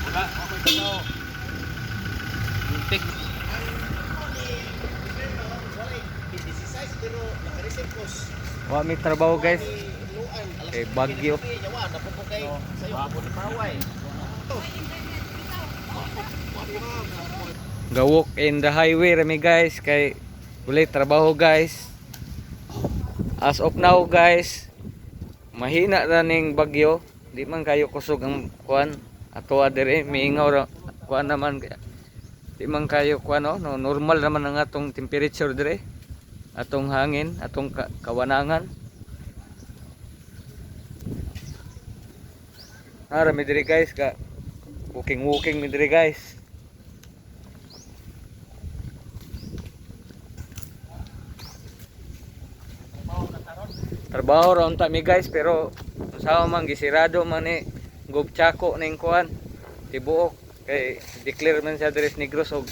Wala. Muntik. Wa may trabaho guys. Eh bagyo. Gawok in the highway rami guys kay wala trabaho guys. As of now guys, mahina ra ning bagyo, di man kayo kusog ang kuan ato adire miingaw ra kuan naman di man kayo kuan no, normal naman ang atong temperature dire. Atong hangin, atong kawanangan. Ara mi dire guys ka walking mi dire guys. Trabaho ra unta mi guys pero usaha man gisirado man ni gubchako ning kuan tibuok kay declare man sa Tres Negros og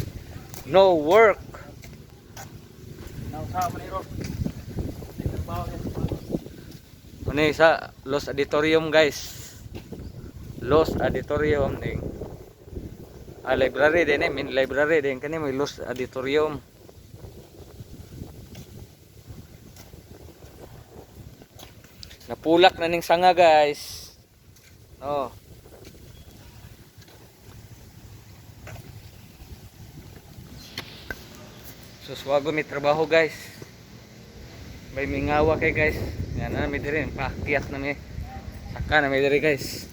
no work. Usaha man iro. Ani sa Los Auditorium guys. Los Auditorium ning library din min library din kani may Los Auditorium. Napulak na ning sanga guys. Oh. Suswago mi trabaho guys. May mingawa kay guys. Yan na mi dire, paakyat na mi. Saka na mi dire guys.